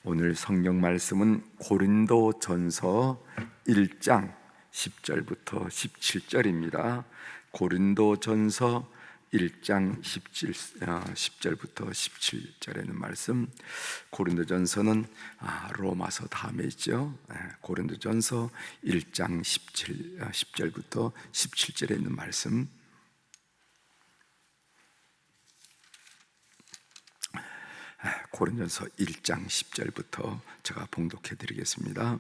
오늘 성경 말씀은 고린도전서 1장 10절부터 17절입니다. 고린도전서 1장 10절부터 17절에 있는 말씀. 고린도전서는 로마서 다음에 있죠. 고린도전서 1장 10절부터 17절에 있는 말씀. 고린도전서 1장 10절부터 제가 봉독해 드리겠습니다.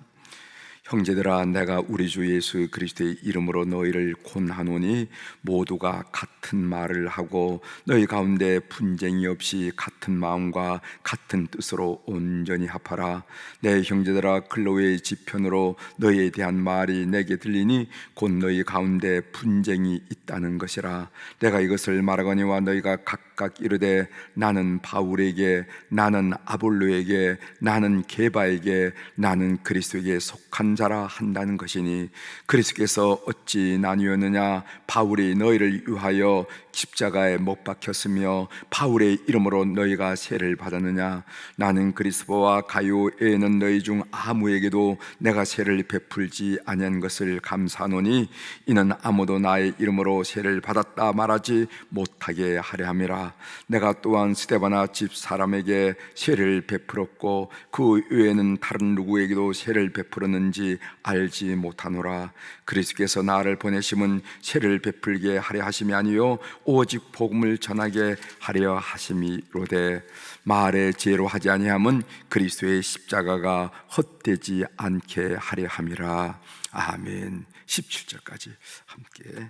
형제들아, 내가 우리 주 예수 그리스도의 이름으로 너희를 권하노니 모두가 같은 말을 하고 너희 가운데 분쟁이 없이 같은 마음과 같은 뜻으로 온전히 합하라. 내 형제들아, 클로의 지편으로 너희에 대한 말이 내게 들리니 곧 너희 가운데 분쟁이 있다는 것이라. 내가 이것을 말하거니와 너희가 각각 이르되 나는 바울에게, 나는 아볼로에게, 나는 게바에게, 나는 그리스도에게 속한 자라 한다는 것이니, 그리스도께서 어찌 나뉘었느냐? 바울이 너희를 위하여 십자가에 못 박혔으며 바울의 이름으로 너희가 세를 받았느냐? 나는 그리스도와 가요 외에는 너희 중 아무에게도 내가 세를 베풀지 아니한 것을 감사하노니, 이는 아무도 나의 이름으로 세를 받았다 말하지 못하게 하려 함이라. 내가 또한 스데바나 집 사람에게 세를 베풀었고 그 외에는 다른 누구에게도 세를 베풀었는지 알지 못하노라. 그리스도께서 나를 보내심은 세를 베풀게 하려 하심이 아니요 오직 복음을 전하게 하려 하심이로되, 말의 지혜로 하지 아니함은 그리스도의 십자가가 헛되지 않게 하려 함이라. 아멘. 17절까지 함께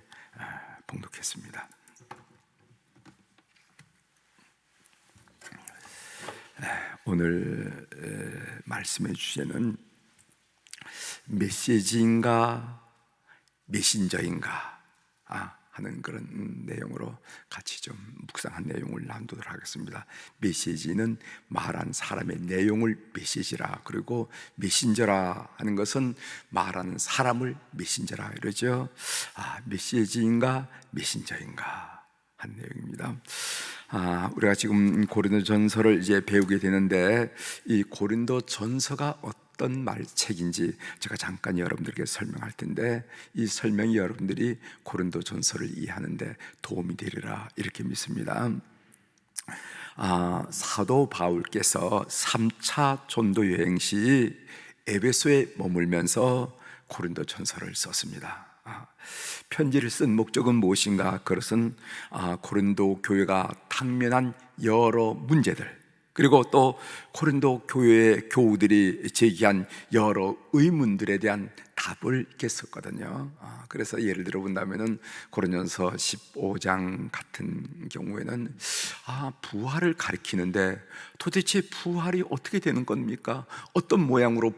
봉독했습니다. 오늘 말씀의 주제는 메시지인가 메신저인가 하는 그런 내용으로 같이 좀 묵상한 내용을 나누도록 하겠습니다. 메시지는 말한 사람의 내용을 메시지라, 그리고 메신저라 하는 것은 말하는 사람을 메신저라 이러죠. 메시지인가 메신저인가 하는 내용입니다. 우리가 지금 고린도전서를 이제 배우게 되는데, 이 고린도전서가 어떤 말책인지 제가 잠깐 여러분들께 설명할 텐데, 이 설명이 여러분들이 고린도전서를 이해하는데 도움이 되리라 이렇게 믿습니다. 사도 바울께서 3차 전도 여행 시 에베소에 머물면서 고린도전서를 썼습니다. 편지를 쓴 목적은 무엇인가? 그것은 고린도 교회가 당면한 여러 문제들, 그리고 또 고린도 교회의 교우들이 제기한 여러 의문들에 대한 답을 이렇게 썼거든요. 그래서 예를 들어 본다면은 고린도전서 15장 같은 경우에는 부활을 가리키는데 도대체 부활이 어떻게 되는 겁니까? 어떤 모양으로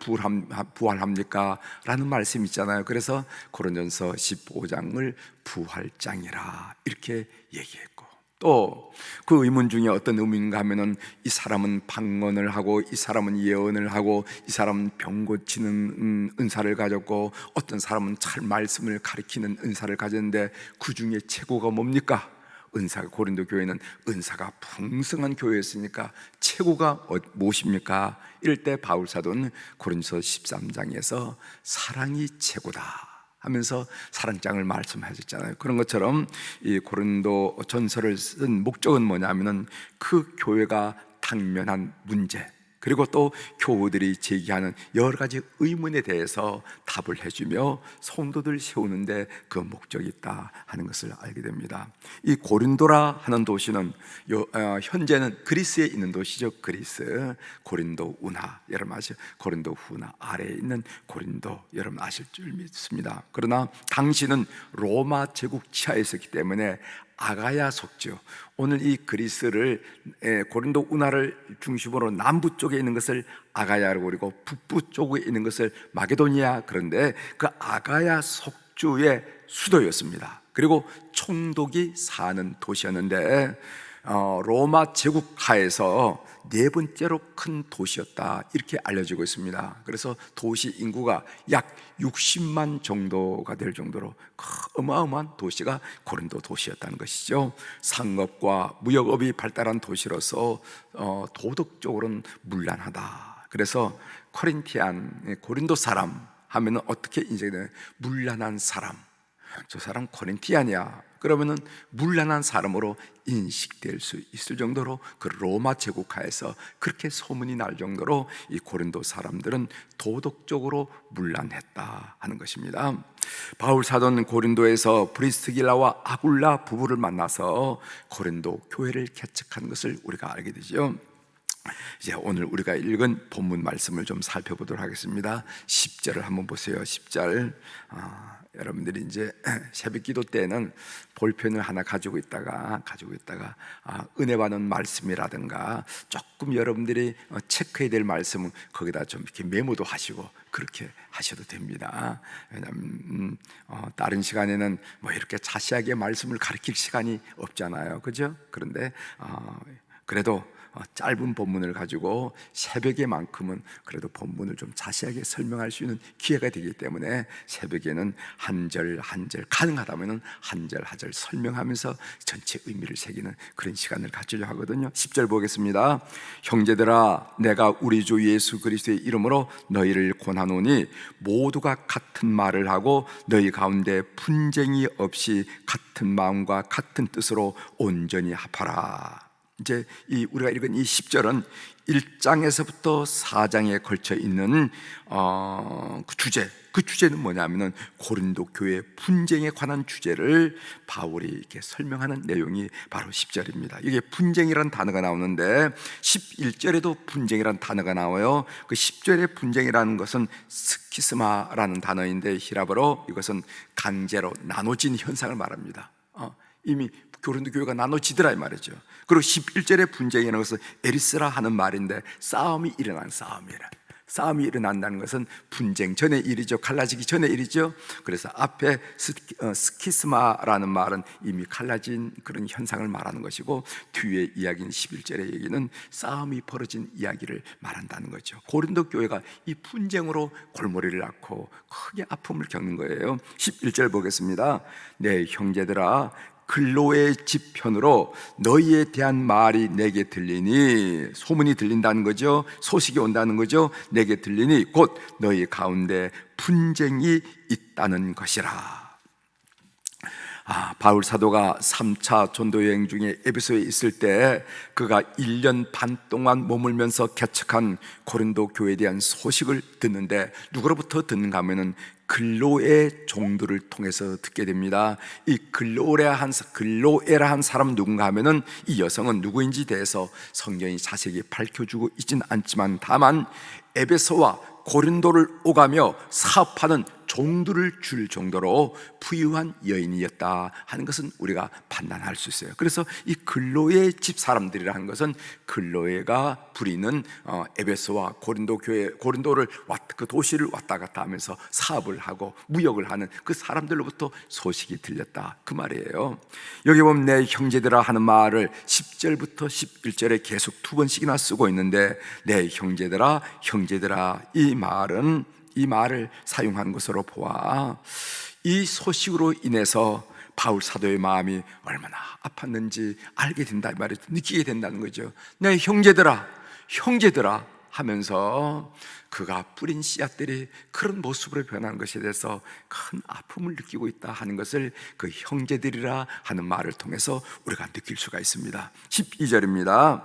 부활합니까? 라는 말씀이 있잖아요. 그래서 고린도전서 15장을 부활장이라 이렇게 얘기했고, 또 그 의문 중에 어떤 의문인가 하면은, 이 사람은 방언을 하고 이 사람은 예언을 하고 이 사람은 병 고치는 은사를 가졌고 어떤 사람은 잘 말씀을 가리키는 은사를 가졌는데 그 중에 최고가 뭡니까? 은사가, 고린도 교회는 은사가 풍성한 교회였으니까 최고가 무엇입니까? 이럴 때 바울 사도는 고린도서 13장에서 사랑이 최고다 하면서 사랑장을 말씀하셨잖아요. 그런 것처럼 이 고린도 전서를 쓴 목적은 뭐냐면은 그 교회가 당면한 문제, 그리고 또 교우들이 제기하는 여러 가지 의문에 대해서 답을 해주며 성도들 세우는데 그 목적이 있다 하는 것을 알게 됩니다. 이 고린도라 하는 도시는 현재는 그리스에 있는 도시죠. 그리스, 고린도 운하, 여러분 아시죠? 고린도 운하 아래에 있는 고린도, 여러분 아실 줄 믿습니다. 그러나 당시는 로마 제국 치하에 있었기 때문에 아가야 속주, 오늘 이 그리스를 고린도 운하를 중심으로 남부 쪽에 있는 것을 아가야라고 그리고 북부 쪽에 있는 것을 마게도니아, 그런데 그 아가야 속주의 수도였습니다. 그리고 총독이 사는 도시였는데 로마 제국 하에서 네 번째로 큰 도시였다 이렇게 알려지고 있습니다. 그래서 도시 인구가 약 60만 정도가 될 정도로 어마어마한 도시가 고린도 도시였다는 것이죠. 상업과 무역업이 발달한 도시로서 도덕적으로는 문란하다. 그래서 고린도 사람 하면은 어떻게 인정이 되나요? 문란한 사람, 저 사람 코린티안이야 그러면은 문란한 사람으로 인식될 수 있을 정도로, 그 로마 제국하에서 그렇게 소문이 날 정도로 이 고린도 사람들은 도덕적으로 문란했다 하는 것입니다. 바울 사도는 고린도에서 브리스길라와 아굴라 부부를 만나서 고린도 교회를 개척한 것을 우리가 알게 되죠. 이제 오늘 우리가 읽은 본문 말씀을 좀 살펴보도록 하겠습니다. 10절을 한번 보세요. 10절. 여러분들이 이제 새벽 기도 때는 볼펜을 하나 가지고 있다가 은혜 받는 말씀이라든가 조금 여러분들이 체크해야 될 말씀은 거기다 좀 이렇게 메모도 하시고 그렇게 하셔도 됩니다. 왜냐하면 다른 시간에는 뭐 이렇게 자세하게 말씀을 가르칠 시간이 없잖아요, 그죠? 그런데 그래도 짧은 본문을 가지고 새벽에만큼은 그래도 본문을 좀 자세하게 설명할 수 있는 기회가 되기 때문에 새벽에는 한 절 한 절, 가능하다면 한 절 한 절 설명하면서 전체 의미를 새기는 그런 시간을 가지려 하거든요. 10절 보겠습니다. 형제들아, 내가 우리 주 예수 그리스도의 이름으로 너희를 권하노니 모두가 같은 말을 하고 너희 가운데 분쟁이 없이 같은 마음과 같은 뜻으로 온전히 합하라. 이제 우리가 읽은 이 10절은 1장에서부터 4장에 걸쳐 있는 그 주제는 뭐냐면은 고린도 교회 분쟁에 관한 주제를 바울이 이렇게 설명하는 내용이 바로 10절입니다. 이게 분쟁이라는 단어가 나오는데 11절에도 분쟁이라는 단어가 나와요. 그 10절의 분쟁이라는 것은 스키스마라는 단어인데 히라보로 이것은 강제로 나눠진 현상을 말합니다. 이미 고린도 교회가 나눠지더라 이 말이죠. 그리고 11절의 분쟁이라는 것은 에리스라 하는 말인데 싸움이 싸움이 일어난다는 것은 분쟁 전의 일이죠. 갈라지기 전의 일이죠. 그래서 앞에 스키스마라는 말은 이미 갈라진 그런 현상을 말하는 것이고, 뒤에 이야기는 11절의 얘기는 싸움이 벌어진 이야기를 말한다는 거죠. 고린도 교회가 이 분쟁으로 골머리를 앓고 크게 아픔을 겪는 거예요. 11절 보겠습니다. 네, 형제들아, 글로의 집편으로 너희에 대한 말이 내게 들리니, 소문이 들린다는 거죠. 소식이 온다는 거죠. 내게 들리니 곧 너희 가운데 분쟁이 있다는 것이라. 바울 사도가 3차 전도 여행 중에 에베소에 있을 때 그가 1년 반 동안 머물면서 개척한 고린도 교회에 대한 소식을 듣는데, 누구로부터 듣는가 하면은 글로의 종들을 통해서 듣게 됩니다. 이 글로에라 한 사람 누군가 하면은 이 여성은 누구인지 대해서 성경이 자세히 밝혀주고 있지는 않지만, 다만 에베소와 고린도를 오가며 사업하는 종들을 줄 정도로 부유한 여인이었다 하는 것은 우리가 판단할 수 있어요. 그래서 이 글로의 집 사람들이라는 것은 글로에가 부리는 에베소와 고린도를 그 도시를 왔다 갔다 하면서 사업을 하고 무역을 하는 그 사람들로부터 소식이 들렸다 그 말이에요. 여기 보면 내 형제들아 하는 말을 10절부터 11절에 계속 두 번씩이나 쓰고 있는데, 내 형제들아 이 말을 사용한 것으로 보아 이 소식으로 인해서 바울 사도의 마음이 얼마나 아팠는지 알게 된다 이 말을 느끼게 된다는 거죠. 내 형제들아 하면서 그가 뿌린 씨앗들이 그런 모습으로 변하는 것에 대해서 큰 아픔을 느끼고 있다 하는 것을 그 형제들이라 하는 말을 통해서 우리가 느낄 수가 있습니다. 12절입니다.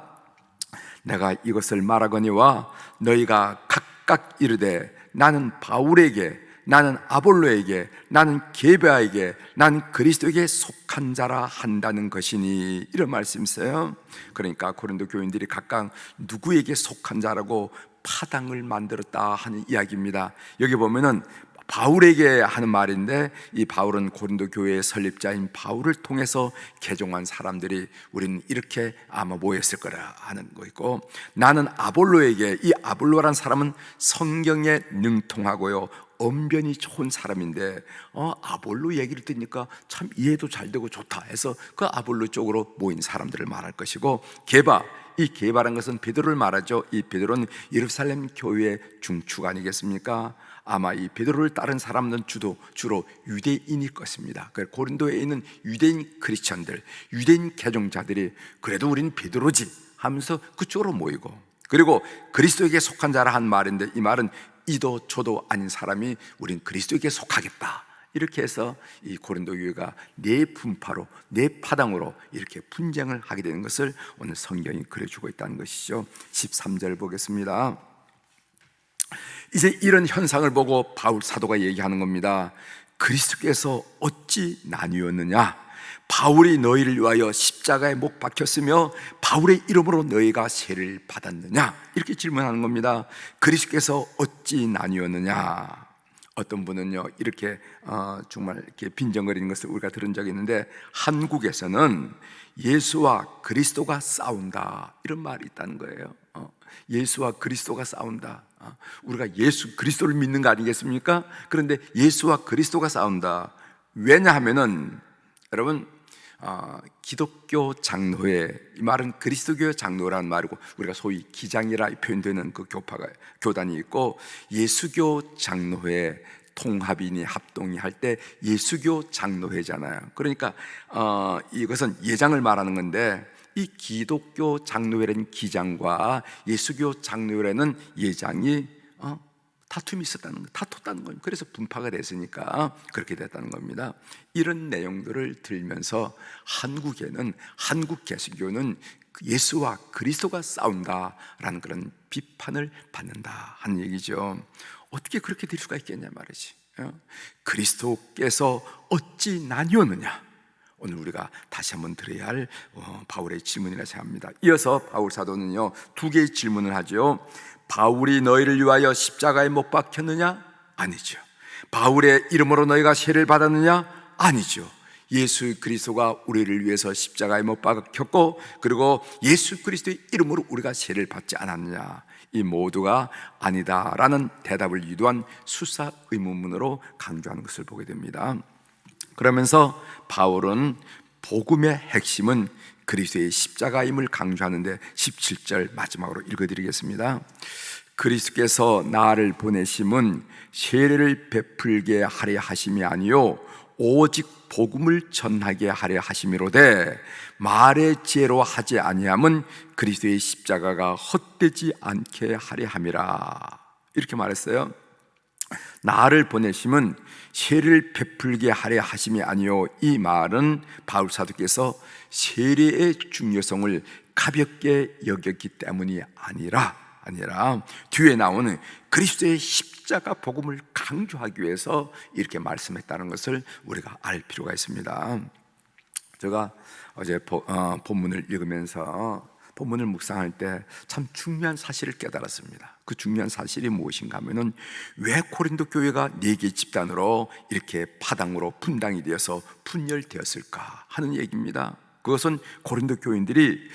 내가 이것을 말하거니와 너희가 각각 이르되 나는 바울에게, 나는 아볼로에게, 나는 게바에게, 나는 그리스도에게 속한 자라 한다는 것이니, 이런 말씀이 있어요. 그러니까 고린도 교인들이 각각 누구에게 속한 자라고 파당을 만들었다 하는 이야기입니다. 여기 보면은 바울에게 하는 말인데, 이 바울은 고린도 교회의 설립자인 바울을 통해서 개종한 사람들이 우리는 이렇게 아마 모였을 거라 하는 거 있고, 나는 아볼로에게, 이 아볼로라는 사람은 성경에 능통하고요 언변이 좋은 사람인데 아볼로 얘기를 듣니까 참 이해도 잘 되고 좋다 해서 그 아볼로 쪽으로 모인 사람들을 말할 것이고, 이 게바라는 것은 베드로를 말하죠. 이 베드로는 예루살렘 교회의 중축 아니겠습니까? 아마 이 베드로를 따른 사람은 주로 유대인일 것입니다. 고린도에 있는 유대인 크리스천들, 유대인 개종자들이 그래도 우린 베드로지 하면서 그쪽으로 모이고, 그리고 그리스도에게 속한 자라 한 말인데, 이 말은 이도 저도 아닌 사람이 우린 그리스도에게 속하겠다, 이렇게 해서 이 고린도 교회가 네 분파로, 네 파당으로 이렇게 분쟁을 하게 되는 것을 오늘 성경이 그려주고 있다는 것이죠. 13절 보겠습니다. 이제 이런 현상을 보고 바울 사도가 얘기하는 겁니다. 그리스도께서 어찌 나뉘었느냐? 바울이 너희를 위하여 십자가에 못 박혔으며 바울의 이름으로 너희가 세를 받았느냐? 이렇게 질문하는 겁니다. 그리스도께서 어찌 나뉘었느냐? 어떤 분은요, 이렇게 정말 이렇게 빈정거리는 것을 우리가 들은 적이 있는데, 한국에서는 예수와 그리스도가 싸운다, 이런 말이 있다는 거예요. 예수와 그리스도가 싸운다. 우리가 예수 그리스도를 믿는 거 아니겠습니까? 그런데 예수와 그리스도가 싸운다. 왜냐하면은 여러분, 기독교 장로회, 이 말은 그리스도교 장로라는 말이고, 우리가 소위 기장이라 표현되는 그 교단이 있고, 예수교 장로회 통합이니 합동이 할 때 예수교 장로회잖아요. 그러니까 이것은 예장을 말하는 건데, 이 기독교 장로회라는 기장과 예수교 장로회라는 예장이 다툼이 있었다는 거예요. 다퉜다는 거예요. 그래서 분파가 됐으니까 그렇게 됐다는 겁니다. 이런 내용들을 들면서 한국에는, 한국 개신교는 예수와 그리스도가 싸운다라는 그런 비판을 받는다 하는 얘기죠. 어떻게 그렇게 될 수가 있겠냐 말이지. 그리스도께서 어찌 나뉘었느냐? 오늘 우리가 다시 한번 들어야 할 바울의 질문이라 생각합니다. 이어서 바울 사도는요, 두 개의 질문을 하죠. 바울이 너희를 위하여 십자가에 못 박혔느냐? 아니죠. 바울의 이름으로 너희가 세를 받았느냐? 아니죠. 예수 그리스도가 우리를 위해서 십자가에 못 박혔고, 그리고 예수 그리스도의 이름으로 우리가 세를 받지 않았느냐? 이 모두가 아니다라는 대답을 유도한 수사 의문문으로 강조하는 것을 보게 됩니다. 그러면서 바울은 복음의 핵심은 그리스도의 십자가임을 강조하는데, 17절 마지막으로 읽어드리겠습니다. 그리스도께서 나를 보내심은 세례를 베풀게 하려 하심이 아니요 오직 복음을 전하게 하려 하심이로되, 말의 지혜로 하지 아니함은 그리스도의 십자가가 헛되지 않게 하려 함이라. 이렇게 말했어요. 나를 보내심은 세례를 베풀게 하려 하심이 아니요, 이 말은 바울 사도께서 세례의 중요성을 가볍게 여겼기 때문이 아니라 뒤에 나오는 그리스도의 십자가 복음을 강조하기 위해서 이렇게 말씀했다는 것을 우리가 알 필요가 있습니다. 제가 어제 본문을 읽으면서 본문을 묵상할 때 참 중요한 사실을 깨달았습니다. 그 중요한 사실이 무엇인가 하면은, 왜 고린도 교회가 4개의 집단으로 이렇게 파당으로 분당이 되어서 분열되었을까 하는 얘기입니다. 그것은 고린도 교인들이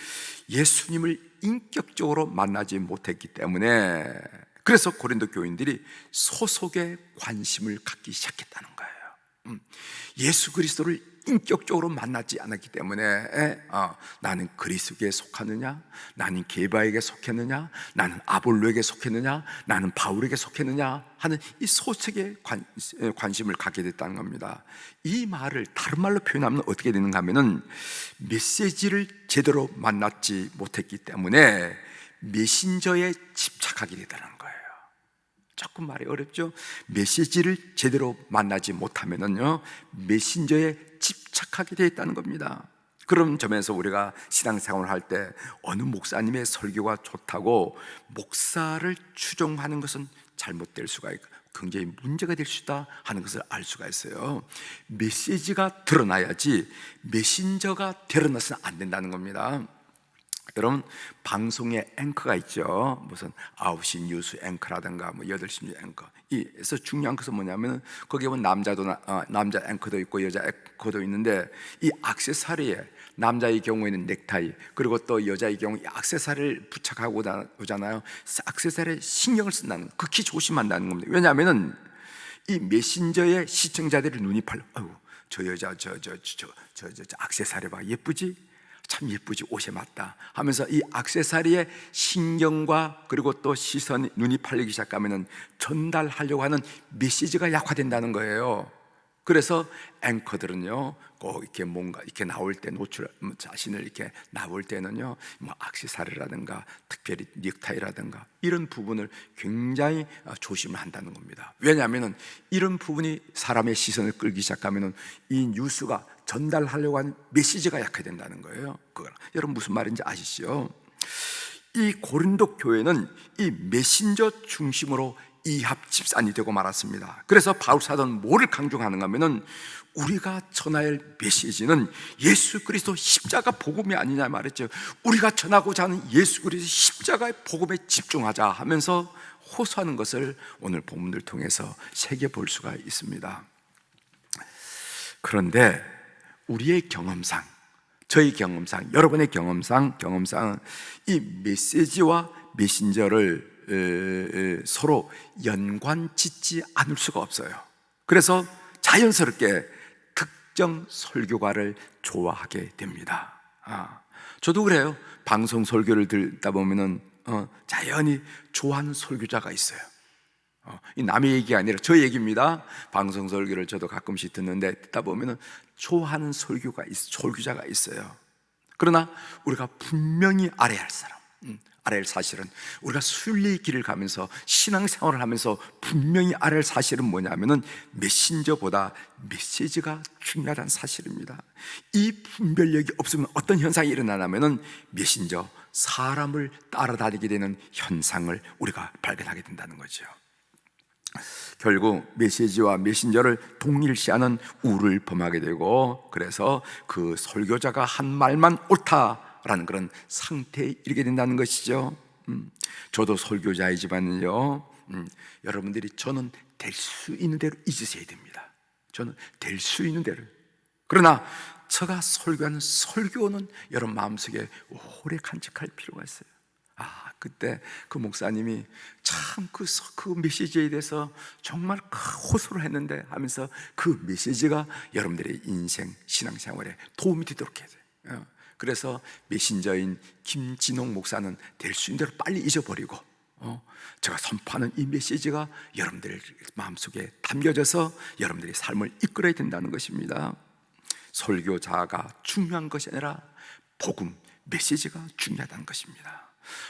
예수님을 인격적으로 만나지 못했기 때문에, 그래서 고린도 교인들이 소속에 관심을 갖기 시작했다는 거예요. 예수 그리스도를 인격적으로 만나지 않았기 때문에 나는 그리스도에 속하느냐, 나는 게바에게 속했느냐, 나는 아볼로에게 속했느냐, 나는 바울에게 속했느냐 하는 이 소속에 관심을 갖게 됐다는 겁니다. 이 말을 다른 말로 표현하면 어떻게 되는가 하면은, 메시지를 제대로 만났지 못했기 때문에 메신저에 집착하게 되더라는 거예요. 조금 말이 어렵죠? 메시지를 제대로 만나지 못하면은요, 메신저에 집착하게 되어 있다는 겁니다. 그런 점에서 우리가 신앙생활을 할 때 어느 목사님의 설교가 좋다고 목사를 추종하는 것은 잘못될 수가 있고 굉장히 문제가 될 수 있다 하는 것을 알 수가 있어요. 메시지가 드러나야지 메신저가 드러나서는 안 된다는 겁니다. 여러분, 방송에 앵커가 있죠. 무슨 9시 뉴스 앵커라든가 8시 뉴스 앵커. 그래서 중요한 것은 뭐냐면, 거기에 보면 남자 앵커도 있고 여자 앵커도 있는데, 이 액세서리에 남자의 경우에는 넥타이, 그리고 또 여자의 경우 이 액세서리를 부착하고 오잖아요. 액세서리에 신경을 쓴다는, 극히 조심한다는 겁니다. 왜냐하면은 이 메신저의 시청자들의 눈이 팔려. 저 여자 저 액세서리 봐, 예쁘지? 참 예쁘지, 옷에 맞다 하면서 이 액세서리의 신경과 그리고 또 눈이 팔리기 시작하면 전달하려고 하는 메시지가 약화된다는 거예요. 그래서 앵커들은요, 꼭 이렇게 뭔가 이렇게 나올 때 자신을 이렇게 나올 때는요, 뭐 액세서리라든가 특별히 넥타이라든가 이런 부분을 굉장히 조심을 한다는 겁니다. 왜냐하면은 이런 부분이 사람의 시선을 끌기 시작하면은 이 뉴스가 전달하려고 하는 메시지가 약해진다는 거예요. 여러분 무슨 말인지 아시죠? 이 고린도 교회는 이 메신저 중심으로 이합 집산이 되고 말았습니다. 그래서 바울 사도는 뭐를 강조하는가 하면은 우리가 전할 메시지는 예수 그리스도 십자가 복음이 아니냐 말했죠. 우리가 전하고자 하는 예수 그리스도 십자가의 복음에 집중하자 하면서 호소하는 것을 오늘 본문을 통해서 새겨볼 수가 있습니다. 그런데 우리의 경험상, 저희 경험상, 여러분의 경험상 이 메시지와 메신저를 서로 연관 짓지 않을 수가 없어요. 그래서 자연스럽게 특정 설교가를 좋아하게 됩니다. 저도 그래요. 방송 설교를 듣다 보면은 자연히 좋아하는 설교자가 있어요. 이 남의 얘기가 아니라 저 얘기입니다. 방송 설교를 저도 가끔씩 듣는데 듣다 보면은 좋아하는 설교자가 있어요. 그러나 우리가 분명히 알아야 할 사람, 알아야 할 사실은, 우리가 순리의 길을 가면서 신앙생활을 하면서 분명히 알아야 할 사실은 뭐냐면은 메신저보다 메시지가 중요하다는 사실입니다. 이 분별력이 없으면 어떤 현상이 일어나냐면은 메신저, 사람을 따라다니게 되는 현상을 우리가 발견하게 된다는 거죠. 결국 메시지와 메신저를 동일시하는 우를 범하게 되고, 그래서 그 설교자가 한 말만 옳다라는 그런 상태에 이르게 된다는 것이죠. 저도 설교자이지만요, 여러분들이 저는 될 수 있는 대로 잊으셔야 됩니다. 저는 될 수 있는 대로. 그러나 제가 설교하는 설교는 여러분 마음속에 오래 간직할 필요가 있어요. 그때 그 목사님이 참 그 메시지에 대해서 정말 호소를 했는데 하면서 그 메시지가 여러분들의 인생, 신앙생활에 도움이 되도록 해야 돼요. 그래서 메신저인 김진홍 목사는 될 수 있는 대로 빨리 잊어버리고, 제가 선포하는 이 메시지가 여러분들의 마음속에 담겨져서 여러분들의 삶을 이끌어야 된다는 것입니다. 설교자가 중요한 것이 아니라 복음, 메시지가 중요하다는 것입니다.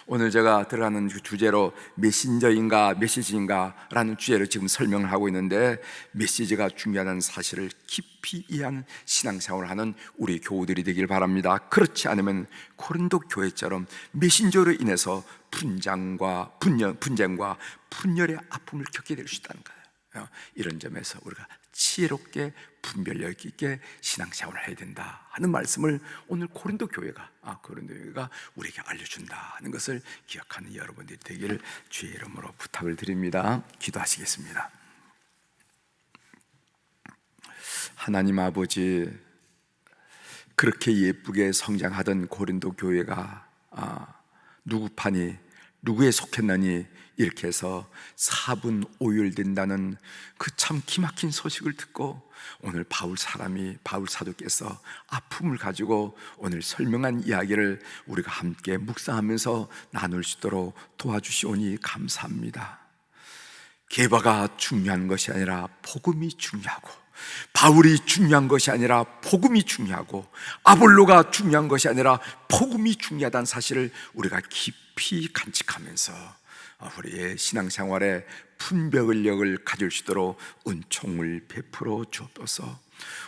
오늘 제가 들어가는 주제로 메신저인가 메시지인가 라는 주제로 지금 설명을 하고 있는데, 메시지가 중요하다는 사실을 깊이 이해하는 신앙생활을 하는 우리 교우들이 되길 바랍니다. 그렇지 않으면 고린도 교회처럼 메신저로 인해서 분쟁과 분열의 아픔을 겪게 될 수 있다는 거예요. 이런 점에서 우리가 지혜롭게 분별력 있게 신앙생활을 해야 된다 하는 말씀을 오늘 고린도 교회가 우리에게 알려준다 하는 것을 기억하는 여러분들이 되기를 주의 이름으로 부탁을 드립니다. 기도하시겠습니다. 하나님 아버지, 그렇게 예쁘게 성장하던 고린도 교회가 누구 파니 누구에 속했나니 이렇게 해서 4분 5일 된다는 그 참 기막힌 소식을 듣고 오늘 바울 사도께서 아픔을 가지고 오늘 설명한 이야기를 우리가 함께 묵상하면서 나눌 수 있도록 도와주시오니 감사합니다. 계바가 중요한 것이 아니라 복음이 중요하고, 바울이 중요한 것이 아니라 복음이 중요하고, 아볼로가 중요한 것이 아니라 복음이 중요하다는 사실을 우리가 깊이 간직하면서 우리의 신앙생활에 분별력을 가질 수 있도록 은총을 베풀어 주옵소서.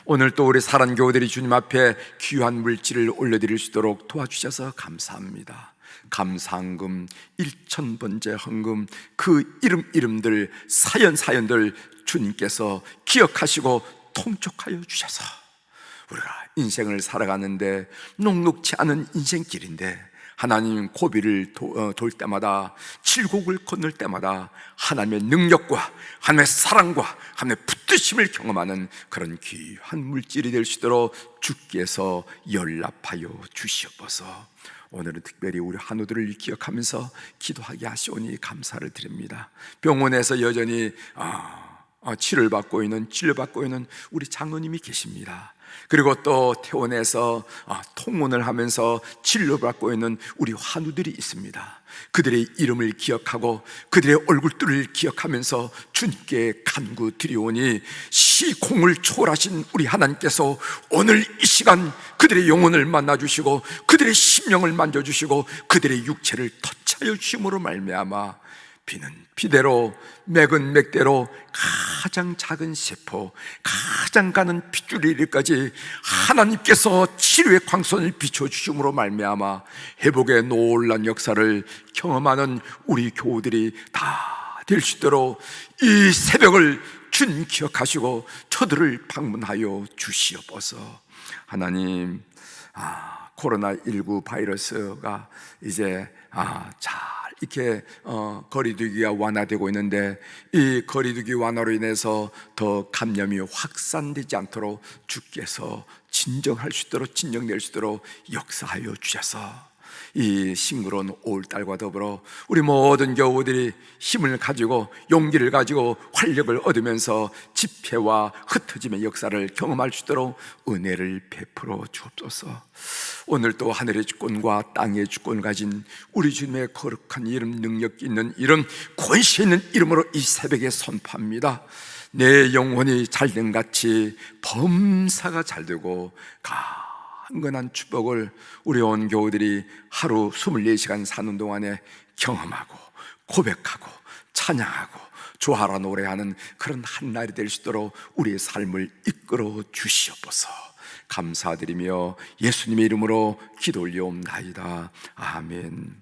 오늘 또 우리 사랑 교우들이 주님 앞에 귀한 물질을 올려드릴 수 있도록 도와주셔서 감사합니다. 감사헌금, 1000번째 헌금, 그 이름들 사연들 주님께서 기억하시고 통촉하여 주셔서 우리가 인생을 살아가는데 녹록치 않은 인생길인데, 하나님 고비를 돌 때마다, 칠곡을 건널 때마다 하나님의 능력과 하나님의 사랑과 하나님의 붙드심을 경험하는 그런 귀한 물질이 될 수 있도록 주께서 연락하여 주시옵소서. 오늘은 특별히 우리 한우들을 기억하면서 기도하게 하시오니 감사를 드립니다. 병원에서 여전히 진료받고 있는 우리 장로님이 계십니다. 그리고 또 퇴원해서 통원을 하면서 진료받고 있는 우리 환우들이 있습니다. 그들의 이름을 기억하고 그들의 얼굴들을 기억하면서 주님께 간구드리오니, 시공을 초월하신 우리 하나님께서 오늘 이 시간 그들의 영혼을 만나주시고 그들의 심령을 만져주시고 그들의 육체를 터치하여 주심으로 말미암아 비는 비대로, 맥은 맥대로, 가장 작은 세포, 가장 가는 핏줄이까지 하나님께서 치료의 광선을 비춰주심으로 말미암아 회복의 놀란 역사를 경험하는 우리 교우들이 다 될 수 있도록 이 새벽을 주님 기억하시고 저들을 방문하여 주시옵소서. 하나님, 코로나19 바이러스가 이제 잘 이렇게 거리두기가 완화되고 있는데, 이 거리두기 완화로 인해서 더 감염이 확산되지 않도록 주께서 진정할 수 있도록, 진정될 수 있도록 역사하여 주셔서 이 싱그러운 5월달과 더불어 우리 모든 교우들이 힘을 가지고 용기를 가지고 활력을 얻으면서 집회와 흩어짐의 역사를 경험할 수 있도록 은혜를 베풀어 주옵소서. 오늘 또 하늘의 주권과 땅의 주권을 가진 우리 주님의 거룩한 이름, 능력 있는 이름, 권세 있는 이름으로 이 새벽에 선포합니다. 내 영혼이 잘된 같이 범사가 잘되고 강건한 축복을 우리 온 교우들이 하루 24시간 사는 동안에 경험하고 고백하고 찬양하고 조화라 노래하는 그런 한날이 될 수 있도록 우리의 삶을 이끌어 주시옵소서. 감사드리며 예수님의 이름으로 기도 올리옵나이다. 아멘.